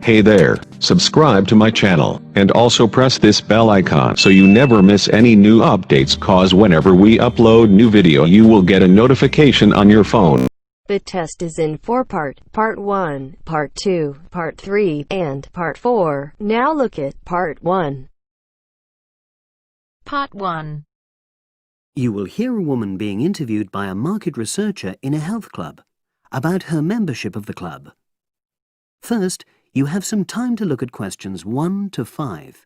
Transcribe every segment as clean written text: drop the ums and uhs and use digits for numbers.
Hey there, subscribe to my channel, and also press this bell icon so you never miss any new updates, cause whenever we upload new video you will get a notification on your phone. The test is in 4-part, Part 1, Part 2, Part 3, and Part 4. Now look at Part 1. Part 1. You will hear a woman being interviewed by a market researcher in a health club about her membership of the club. First, you have some time to look at questions 1 to 5.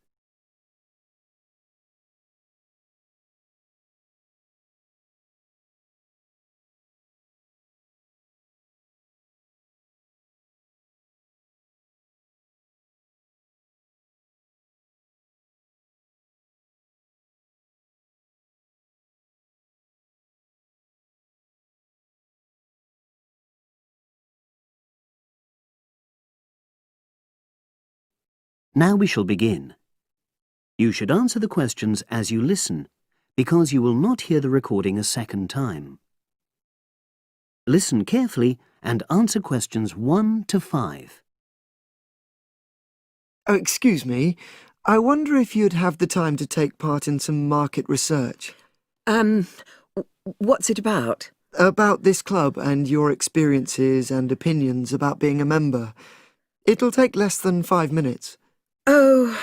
Now we shall begin. You should answer the questions as you listen, because you will not hear the recording a second time. Listen carefully and answer questions 1 to 5. Oh, excuse me. I wonder if you'd have the time to take part in some market research. What's it about? About this club and your experiences and opinions about being a member. It'll take less than 5 minutes. Oh,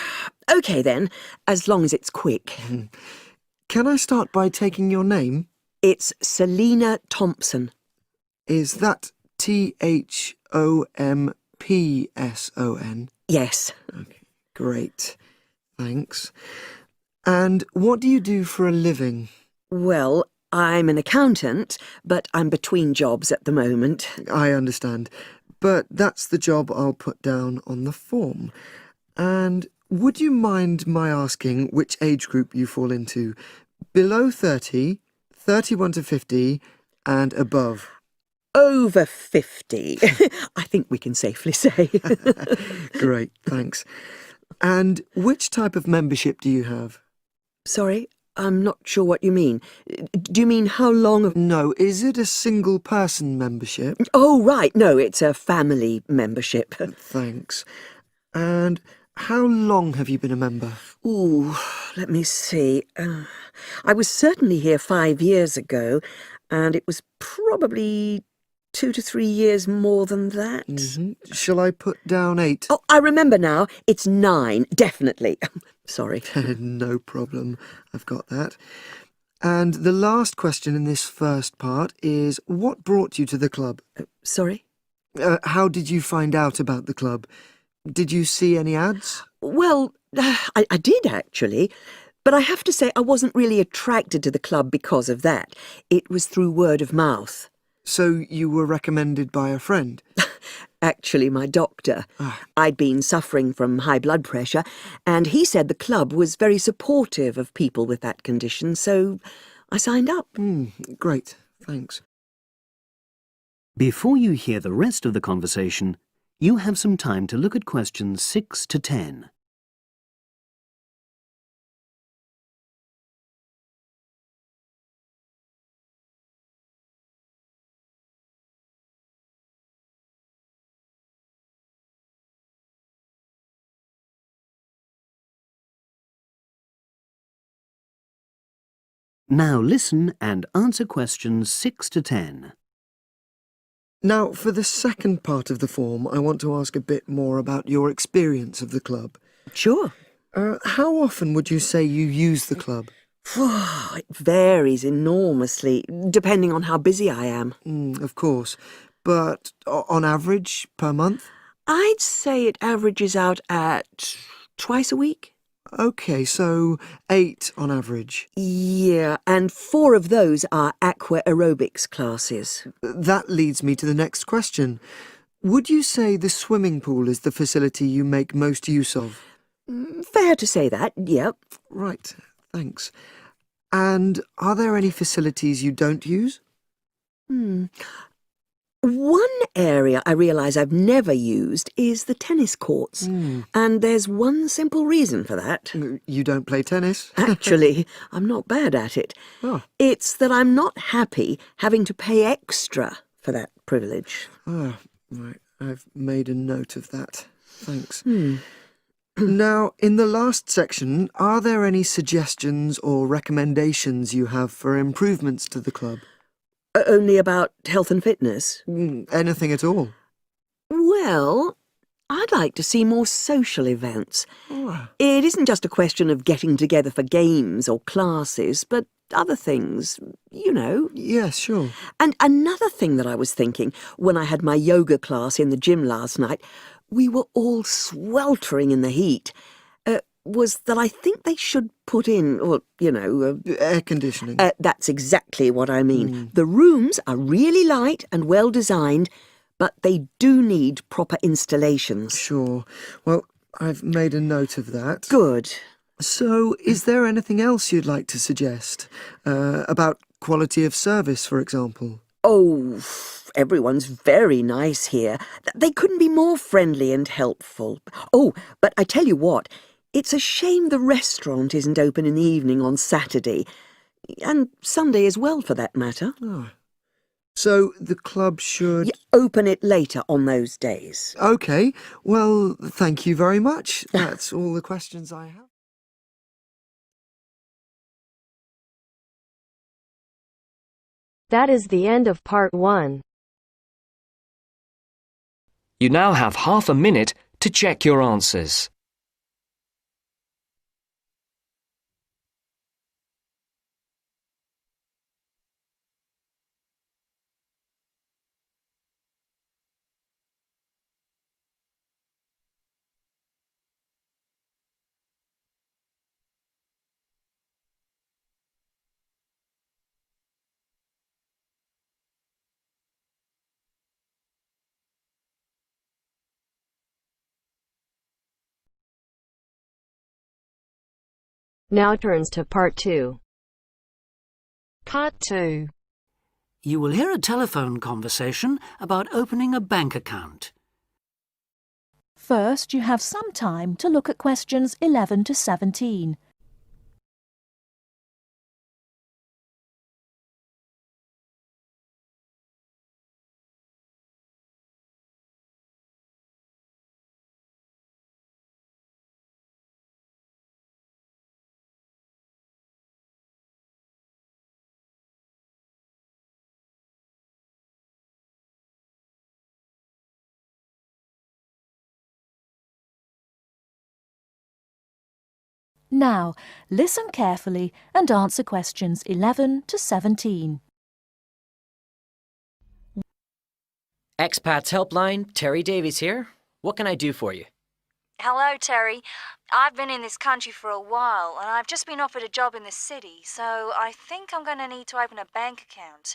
OK then, as long as it's quick. Can I start by taking your name? It's Selina Thompson. Is that Thompson? Yes. Okay, great. Thanks. And what do you do for a living? Well, I'm an accountant, but I'm between jobs at the moment. I understand. But that's the job I'll put down on the form. And would you mind my asking which age group you fall into? Below 30, 31 to 50, and above? Over 50, I think we can safely say. Great, thanks. And which type of membership do you have? Sorry, I'm not sure what you mean. Do you mean how long? No, is it a single-person membership? Oh, right, no, it's a family membership. Thanks. And how long have you been a member? Ooh, let me see. I was certainly here 5 years ago, and it was probably 2 to 3 years more than that. Shall I put down 8? Oh, I remember now. It's 9, definitely. Sorry. No problem. I've got that. And the last question in this first part is, what brought you to the club? Sorry? How did you find out about the club? Did you see any ads? Well, I did actually, but I have to say I wasn't really attracted to the club because of that. It was through word of mouth. So you were recommended by a friend? Actually, my doctor. I'd been suffering from high blood pressure, and he said the club was very supportive of people with that condition, so I signed up. Great, thanks. Before you hear the rest of the conversation, you have some time to look at questions 6 to 10. Now listen and answer questions 6 to 10. Now, for the second part of the form, I want to ask a bit more about your experience of the club. Sure. How often would you say you use the club? It varies enormously, depending on how busy I am. Of course. But on average, per month? I'd say it averages out at twice a week. OK, so 8 on average. Yeah, and 4 of those are aqua aerobics classes. That leads me to the next question. Would you say the swimming pool is the facility you make most use of? Fair to say that, yep. Right, thanks. And are there any facilities you don't use? One area I realise I've never used is the tennis courts. And there's one simple reason for that. You don't play tennis? Actually, I'm not bad at it. Oh. It's that I'm not happy having to pay extra for that privilege. Right, I've made a note of that. Thanks. Now, in the last section, are there any suggestions or recommendations you have for improvements to the club? Only about health and fitness? Anything at all? Well, I'd like to see more social events. It isn't just a question of getting together for games or classes, but other things, you know. Yes, sure. And another thing that I was thinking, when I had my yoga class in the gym last night, we were all sweltering in the heat, was that I think they should put in, or, you know... Air conditioning. That's exactly what I mean. The rooms are really light and well designed, but they do need proper installations. Sure. Well, I've made a note of that. Good. So, is there anything else you'd like to suggest? About quality of service, for example? Oh, everyone's very nice here. They couldn't be more friendly and helpful. Oh, but I tell you what, it's a shame the restaurant isn't open in the evening on Saturday. And Sunday as well, for that matter. Oh. So, the club should... Open it later on those days. OK. Well, thank you very much. That's all the questions I have. That is the end of part 1. You now have half a minute to check your answers. Now turns to part 2. Part 2. You will hear a telephone conversation about opening a bank account. First, you have some time to look at questions 11 to 17. Now, listen carefully and answer questions 11 to 17. Expats Helpline, Terry Davies here. What can I do for you? Hello, Terry. I've been in this country for a while, and I've just been offered a job in the city, so I think I'm going to need to open a bank account.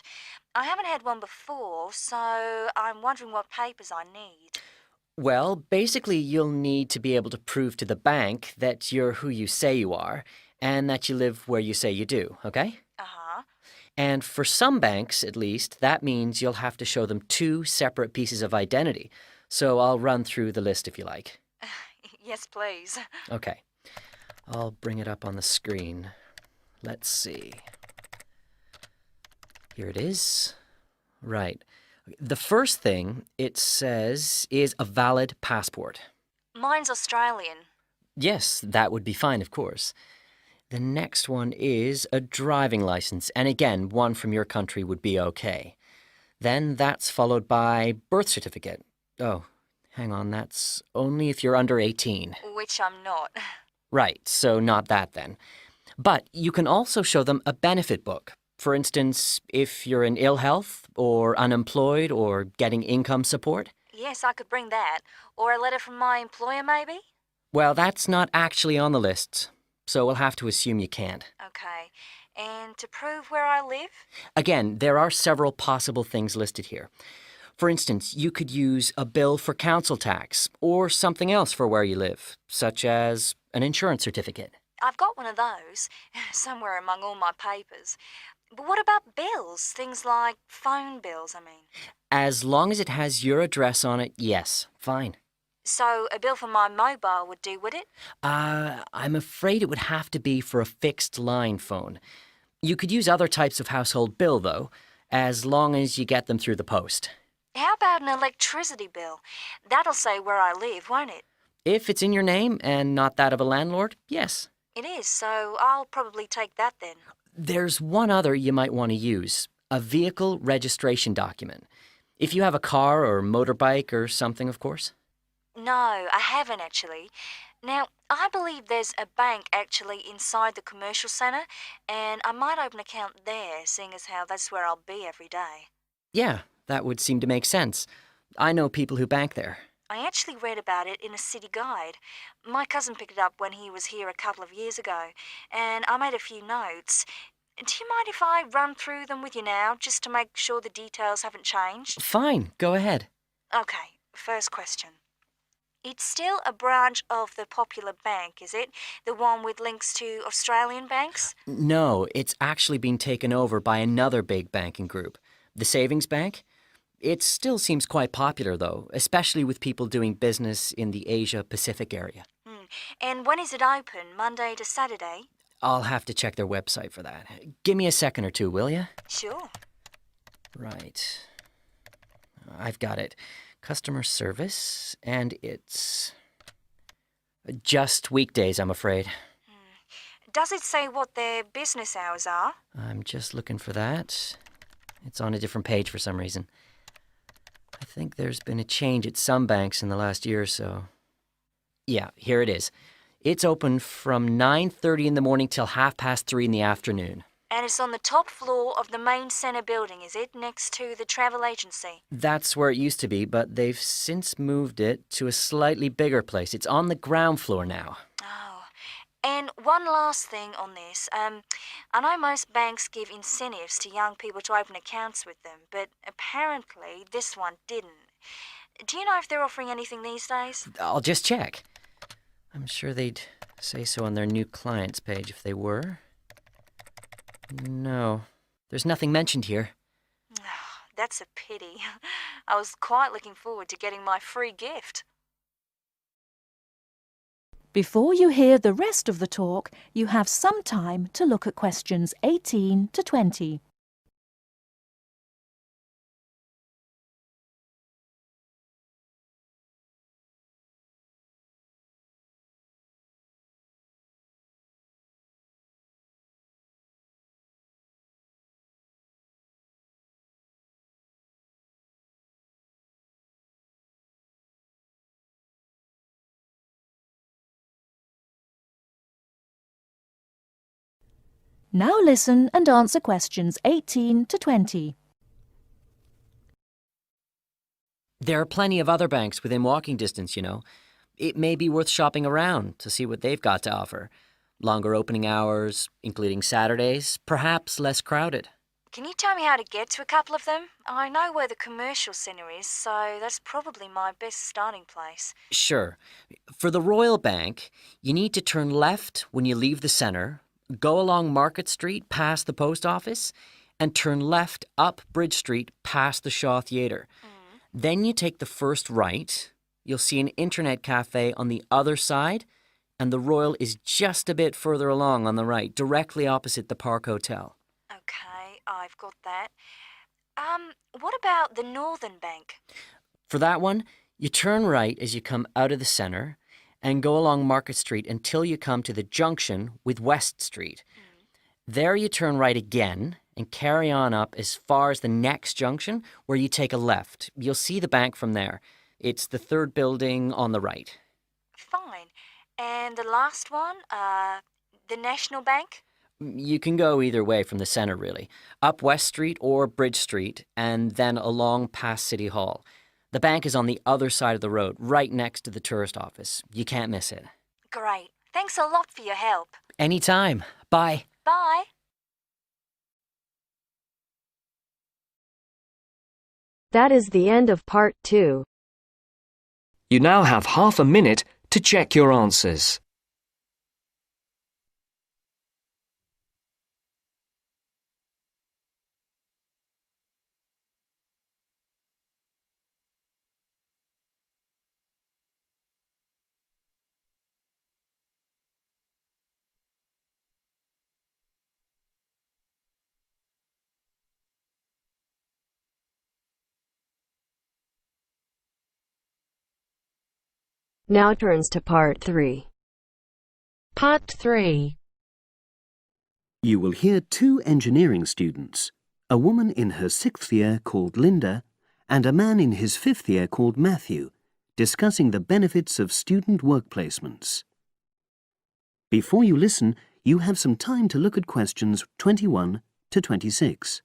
I haven't had one before, so I'm wondering what papers I need. Well, basically you'll need to be able to prove to the bank that you're who you say you are, and that you live where you say you do, okay? Uh-huh. And for some banks, at least, that means you'll have to show them 2 separate pieces of identity. So I'll run through the list if you like. Yes, please. Okay. I'll bring it up on the screen. Let's see. Here it is. Right. The first thing it says is a valid passport. Mine's Australian. Yes, that would be fine, of course. The next one is a driving license, and again, one from your country would be okay. Then that's followed by birth certificate. Oh, hang on, that's only if you're under 18. Which I'm not. Right, so not that then. But you can also show them a benefit book. For instance, if you're in ill health, or unemployed, or getting income support. Yes, I could bring that. Or a letter from my employer, maybe? Well, that's not actually on the list, so we'll have to assume you can't. Okay. And to prove where I live? Again, there are several possible things listed here. For instance, you could use a bill for council tax, or something else for where you live, such as an insurance certificate. I've got one of those, somewhere among all my papers. But what about bills? Things like phone bills, I mean. As long as it has your address on it, yes, fine. So a bill for my mobile would do, would it? I'm afraid it would have to be for a fixed line phone. You could use other types of household bill, though, as long as you get them through the post. How about an electricity bill? That'll say where I live, won't it? If it's in your name and not that of a landlord, yes. It is, so I'll probably take that then. There's one other you might want to use, a vehicle registration document. If you have a car or motorbike or something, of course. No, I haven't actually. Now, I believe there's a bank actually inside the commercial centre, and I might open an account there, seeing as how that's where I'll be every day. Yeah, that would seem to make sense. I know people who bank there. I actually read about it in a city guide. My cousin picked it up when he was here a couple of years ago, and I made a few notes. Do you mind if I run through them with you now, just to make sure the details haven't changed? Fine, go ahead. Okay, first question. It's still a branch of the Popular Bank, is it? The one with links to Australian banks? No, it's actually been taken over by another big banking group, the Savings Bank. It still seems quite popular, though, especially with people doing business in the Asia-Pacific area. And when is it open? Monday to Saturday? I'll have to check their website for that. Give me a second or two, will you? Sure. Right. I've got it. Customer service, and it's just weekdays, I'm afraid. Does it say what their business hours are? I'm just looking for that. It's on a different page for some reason. I think there's been a change at some banks in the last year or so. Yeah, here it is. It's open from 9:30 in the morning till 3:30 in the afternoon. And it's on the top floor of the main centre building, is it? Next to the travel agency? That's where it used to be, but they've since moved it to a slightly bigger place. It's on the ground floor now. Oh. And one last thing on this. I know most banks give incentives to young people to open accounts with them, but apparently this one didn't. Do you know if they're offering anything these days? I'll just check. I'm sure they'd say so on their new clients page if they were. No, there's nothing mentioned here. That's a pity. I was quite looking forward to getting my free gift. Before you hear the rest of the talk, you have some time to look at questions 18 to 20. Now listen and answer questions 18 to 20. There are plenty of other banks within walking distance, you know. It may be worth shopping around to see what they've got to offer. Longer opening hours, including Saturdays, perhaps less crowded. Can you tell me how to get to a couple of them? I know where the commercial centre is, so that's probably my best starting place. Sure. For the Royal Bank, you need to turn left when you leave the centre, go along Market Street past the post office, and turn left up Bridge Street past the Shaw Theatre. Then you take the first right. You'll see an internet cafe on the other side, and the Royal is just a bit further along on the right, directly opposite the Park Hotel. Okay, I've got that. What about the Northern Bank? For that one, you turn right as you come out of the centre and go along Market Street until you come to the junction with West Street. There you turn right again and carry on up as far as the next junction where you take a left. You'll see the bank from there. It's the third building on the right. Fine. And the last one, the National Bank? You can go either way from the centre, really. Up West Street or Bridge Street, and then along past City Hall. The bank is on the other side of the road, right next to the tourist office. You can't miss it. Great. Thanks a lot for your help. Anytime. Bye. Bye. That is the end of part 2. You now have half a minute to check your answers. Now turns to Part 3. Part 3. You will hear two engineering students, a woman in her 6th year called Linda and a man in his 5th year called Matthew, discussing the benefits of student work placements. Before you listen, you have some time to look at questions 21 to 26.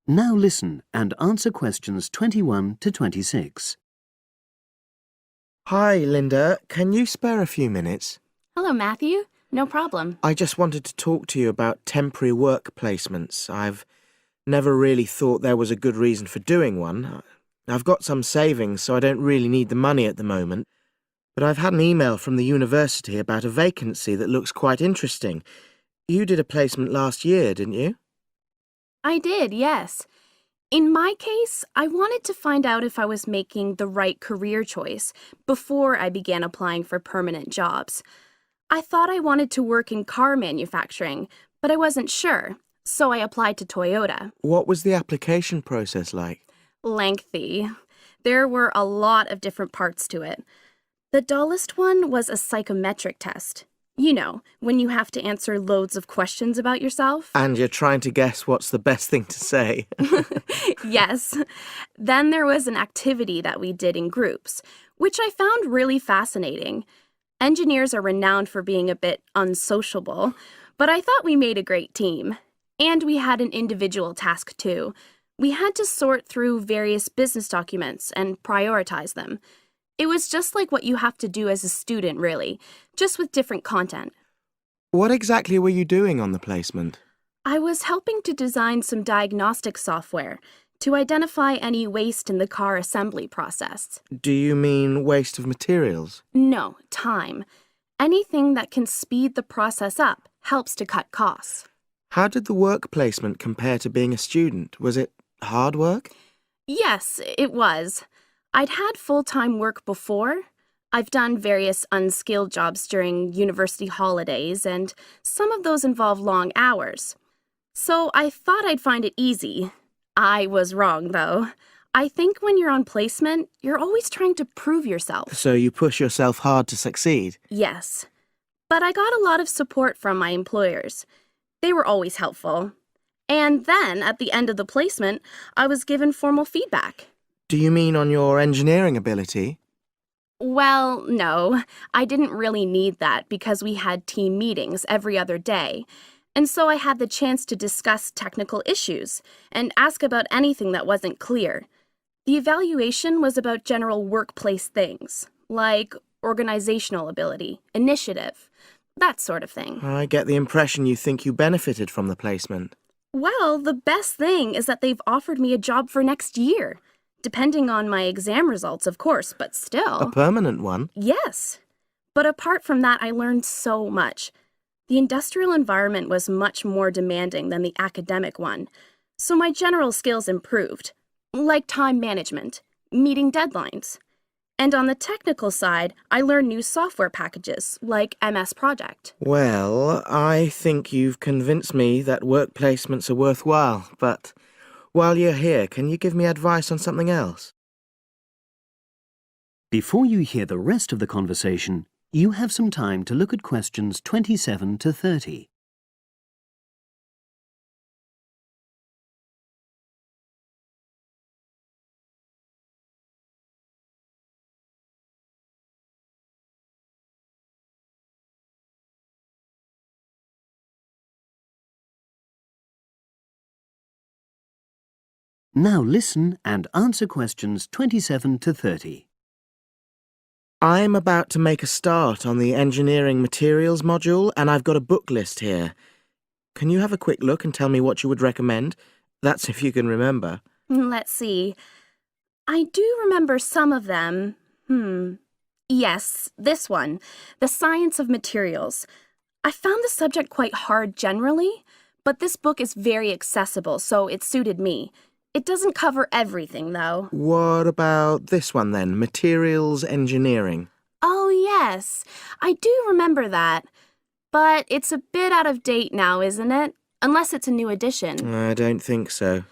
Now listen and answer questions 21 to 26. Hi, Linda. Can you spare a few minutes? Hello, Matthew. No problem. I just wanted to talk to you about temporary work placements. I've never really thought there was a good reason for doing one. I've got some savings, so I don't really need the money at the moment. But I've had an email from the university about a vacancy that looks quite interesting. You did a placement last year, didn't you? I did, yes. In my case, I wanted to find out if I was making the right career choice before I began applying for permanent jobs. I thought I wanted to work in car manufacturing, but I wasn't sure, so I applied to Toyota. What was the application process like? Lengthy. There were a lot of different parts to it. The dullest one was a psychometric test. You know, when you have to answer loads of questions about yourself. And you're trying to guess what's the best thing to say. Yes. Then there was an activity that we did in groups, which I found really fascinating. Engineers are renowned for being a bit unsociable, but I thought we made a great team. And we had an individual task too. We had to sort through various business documents and prioritize them. It was just like what you have to do as a student, really, just with different content. What exactly were you doing on the placement? I was helping to design some diagnostic software to identify any waste in the car assembly process. Do you mean waste of materials? No, time. Anything that can speed the process up helps to cut costs. How did the work placement compare to being a student? Was it hard work? Yes, it was. I'd had full-time work before. I've done various unskilled jobs during university holidays, and some of those involve long hours. So I thought I'd find it easy. I was wrong, though. I think when you're on placement, you're always trying to prove yourself. So you push yourself hard to succeed? Yes. But I got a lot of support from my employers. They were always helpful. And then, at the end of the placement, I was given formal feedback. Do you mean on your engineering ability? Well, no. I didn't really need that because we had team meetings every other day. And so I had the chance to discuss technical issues and ask about anything that wasn't clear. The evaluation was about general workplace things, like organizational ability, initiative, that sort of thing. I get the impression you think you benefited from the placement. Well, the best thing is that they've offered me a job for next year. Depending on my exam results, of course, but still. A permanent one? Yes. But apart from that, I learned so much. The industrial environment was much more demanding than the academic one, so my general skills improved, like time management, meeting deadlines. And on the technical side, I learned new software packages, like MS Project. Well, I think you've convinced me that work placements are worthwhile, but while you're here, can you give me advice on something else? Before you hear the rest of the conversation, you have some time to look at questions 27 to 30. Now listen and answer questions 27 to 30. I'm about to make a start on the engineering materials module, and I've got a book list here. Can you have a quick look and tell me what you would recommend? That's if you can remember. Let's see. I do remember some of them. Yes, this one. The Science of Materials. I found the subject quite hard generally, but this book is very accessible, so it suited me. It doesn't cover everything, though. What about this one then? Materials engineering. Oh, yes. I do remember that. But it's a bit out of date now, isn't it? Unless it's a new edition. I don't think so.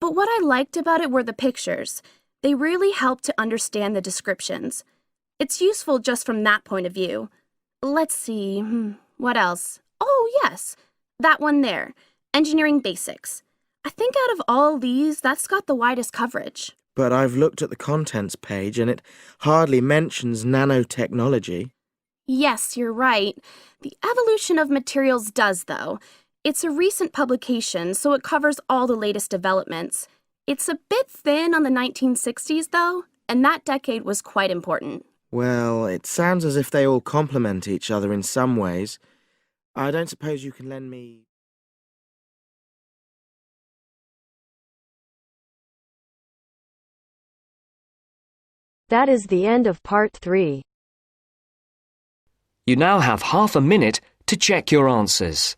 But what I liked about it were the pictures. They really helped to understand the descriptions. It's useful just from that point of view. Let's see, what else? Oh, yes, that one there, Engineering Basics. I think out of all these, that's got the widest coverage. But I've looked at the contents page and it hardly mentions nanotechnology. Yes, you're right. The Evolution of Materials does, though. It's a recent publication, so it covers all the latest developments. It's a bit thin on the 1960s, though, and that decade was quite important. Well, it sounds as if they all complement each other in some ways. I don't suppose you can lend me... That is the end of part 3. You now have half a minute to check your answers.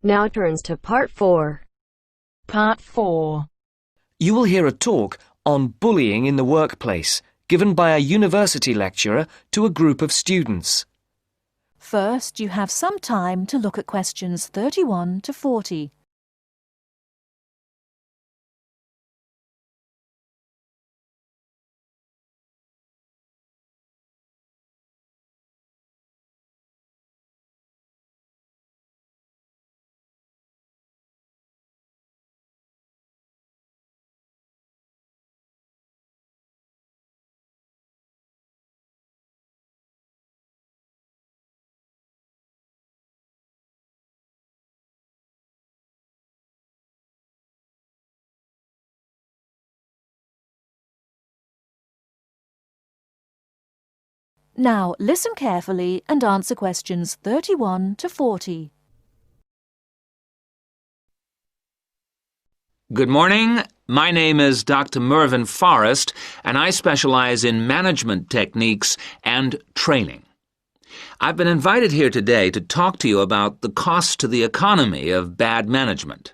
Now turns to part 4. Part 4. You will hear a talk on bullying in the workplace, given by a university lecturer to a group of students. First, you have some time to look at questions 31 to 40. Now, listen carefully and answer questions 31 to 40. Good morning. My name is Dr. Mervyn Forrest, and I specialize in management techniques and training. I've been invited here today to talk to you about the cost to the economy of bad management.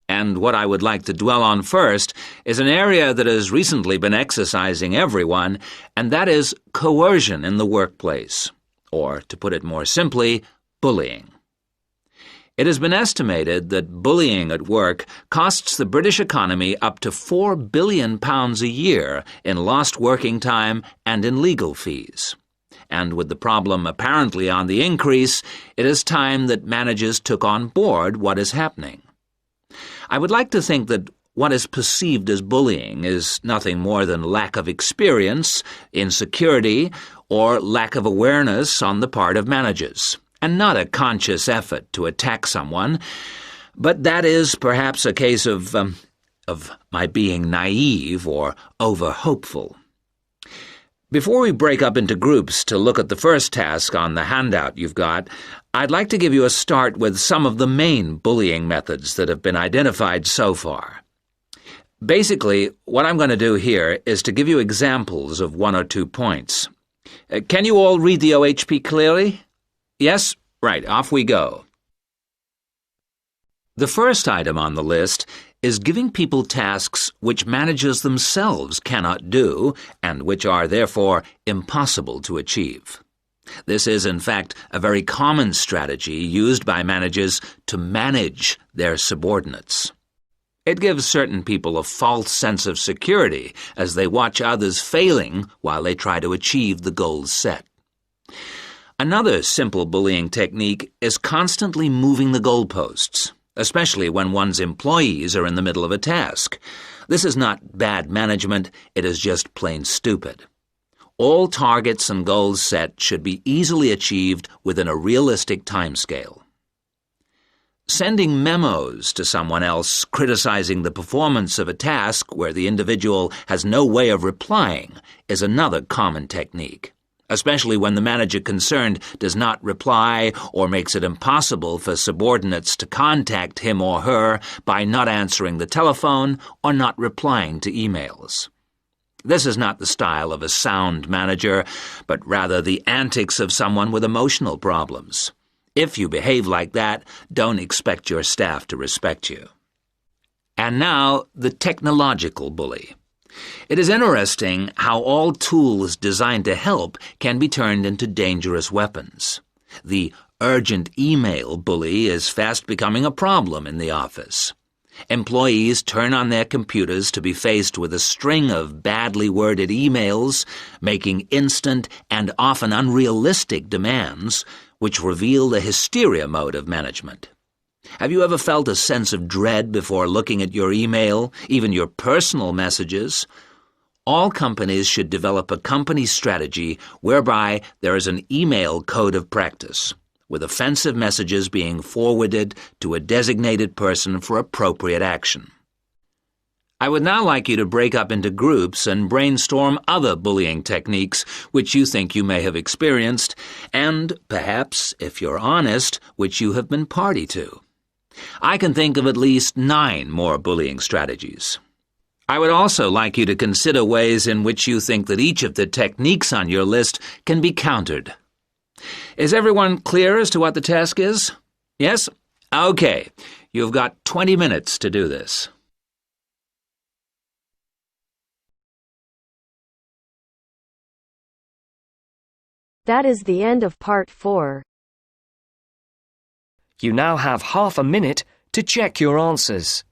And what I would like to dwell on first is an area that has recently been exercising everyone, and that is coercion in the workplace, or, to put it more simply, bullying. It has been estimated that bullying at work costs the British economy up to £4 billion a year in lost working time and in legal fees. And with the problem apparently on the increase, it is time that managers took on board what is happening. I would like to think that what is perceived as bullying is nothing more than lack of experience, insecurity, or lack of awareness on the part of managers, and not a conscious effort to attack someone. But that is perhaps a case of my being naive or over-hopeful. Before we break up into groups to look at the first task on the handout you've got, I'd like to give you a start with some of the main bullying methods that have been identified so far. Basically, what I'm going to do here is to give you examples of 1 or 2 points. Can you all read the OHP clearly? Yes? Right, off we go. The first item on the list is giving people tasks which managers themselves cannot do and which are therefore impossible to achieve. This is, in fact, a very common strategy used by managers to manage their subordinates. It gives certain people a false sense of security as they watch others failing while they try to achieve the goals set. Another simple bullying technique is constantly moving the goalposts. especially when one's employees are in the middle of a task. This is not bad management, it is just plain stupid. All targets and goals set should be easily achieved within a realistic timescale. Sending memos to someone else criticizing the performance of a task where the individual has no way of replying is another common technique, especially when the manager concerned does not reply or makes it impossible for subordinates to contact him or her by not answering the telephone or not replying to emails. This is not the style of a sound manager, but rather the antics of someone with emotional problems. If you behave like that, don't expect your staff to respect you. And now, the technological bully. It is interesting how all tools designed to help can be turned into dangerous weapons. The urgent email bully is fast becoming a problem in the office. Employees turn on their computers to be faced with a string of badly worded emails, making instant and often unrealistic demands, which reveal the hysteria mode of management. Have you ever felt a sense of dread before looking at your email, even your personal messages? All companies should develop a company strategy whereby there is an email code of practice, with offensive messages being forwarded to a designated person for appropriate action. I would now like you to break up into groups and brainstorm other bullying techniques which you think you may have experienced, and perhaps, if you're honest, which you have been party to. I can think of at least 9 more bullying strategies. I would also like you to consider ways in which you think that each of the techniques on your list can be countered. Is everyone clear as to what the task is? Yes? Okay. You've got 20 minutes to do this. That is the end of part 4. You now have half a minute to check your answers.